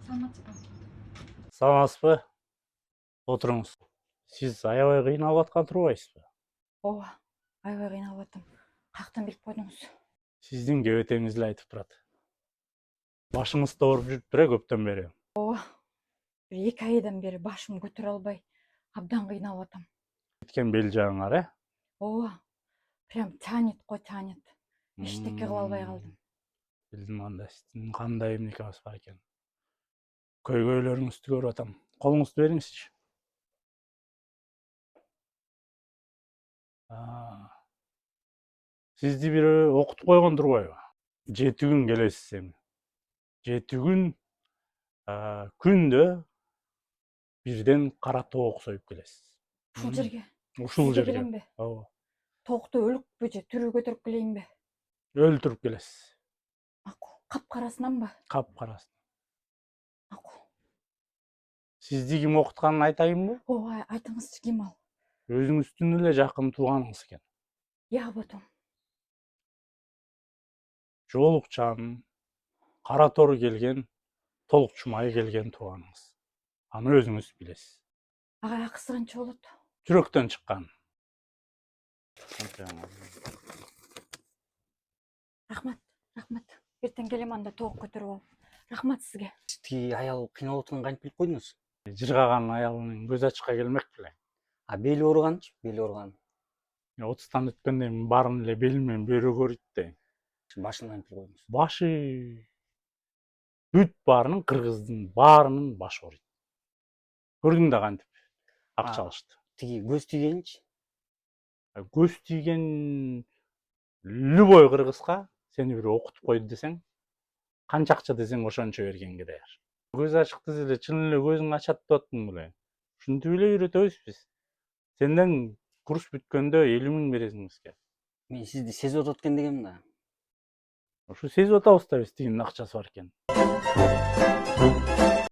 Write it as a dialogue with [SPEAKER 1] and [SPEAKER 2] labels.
[SPEAKER 1] Саламатсызбы?
[SPEAKER 2] Саламатсызбы? Отуруңуз. Сиз аябай кыйналып аткан турбайсызбы?
[SPEAKER 1] Ооба, аябай кыйналып атам. Каяктан билип койдуңуз?
[SPEAKER 2] Сиздин кебетеңиз эле айтып турат. Башыңызды ооруп жүрүптүр көптөн бери.
[SPEAKER 1] Ооба, бир 2 айдан бери башымды көтөрө албай абдан кыйналып атам.
[SPEAKER 2] Кеткен бел жагыңар,
[SPEAKER 1] Ооба, прям тянет го тянет. Эчтеке кыла албай калдым.
[SPEAKER 2] Билдим анда сиздин кандай эмнекеңиз бар экен. Көйгөйлөрүңүздү көрүп атам. Колуңузду бериңизчи. Сизди бири окутуп койгон турбайбы? 7 күн келесиз эми. 7 күн күндө бирден кара тоок союп келесиз.
[SPEAKER 1] Ушул жерге.
[SPEAKER 2] Ушул
[SPEAKER 1] Сизге
[SPEAKER 2] жерге.
[SPEAKER 1] келемби?
[SPEAKER 2] Ооба.
[SPEAKER 1] Тоокто өлүкпү же тирүү көтөрүп келейинби?
[SPEAKER 2] Өлтүрүп келесиз.
[SPEAKER 1] Макул. Капкарасынанбы?
[SPEAKER 2] Капкарасы.
[SPEAKER 1] Макул.
[SPEAKER 2] Сизди ким окутканын айтайынбы?
[SPEAKER 1] Ооба, айтыңызчы, ким ал?
[SPEAKER 2] Өзүңүздүн эле жакын тууганыңыз экен.
[SPEAKER 1] Я ботом.
[SPEAKER 2] Жоолукчан, кара тору келген, толукчумай келген тууганыңыз. Аны өзүңүз билесиз.
[SPEAKER 1] Ага, акысы канча болот?
[SPEAKER 2] Жүрөктөн чыккан.
[SPEAKER 1] Рахмат, рахмат. Эртең келем анда тоок көтөрүп алып. Рахмат сизге.
[SPEAKER 3] Тиги аял кыйналып атканын кантип билип койдуңуз?
[SPEAKER 2] Жыргаган аялынын көз ачыкка келмек белең.
[SPEAKER 3] Бели ооруганчы? Бели ооруган.
[SPEAKER 2] 30тан өткөндөн кийин баарын эле бели менен бөйрөгү ооруйт да.
[SPEAKER 3] Башын кантип билип койдуңуз?
[SPEAKER 2] Башы бүт баарынын кыргыздын баарынын башы ооруйт. Көрдүң да кантип акча алышты.
[SPEAKER 3] Тиги көз тийгенчи?
[SPEAKER 2] Көз тийген любой кыргызга сени бир окутуп койду десең, канча акча десең ошончо бергенге даяр. Көз ачык десе эле чын эле көзүң ачат деп аттың беле. Ушинтип эле үйрөтөбүз биз. Сенден курс бүткөндө 50 000 бересиң бизге.
[SPEAKER 3] Мен сизди сезип атат экен дегем да.
[SPEAKER 2] Ушу сезип атабыз да биз тигинин акчасы бар экен.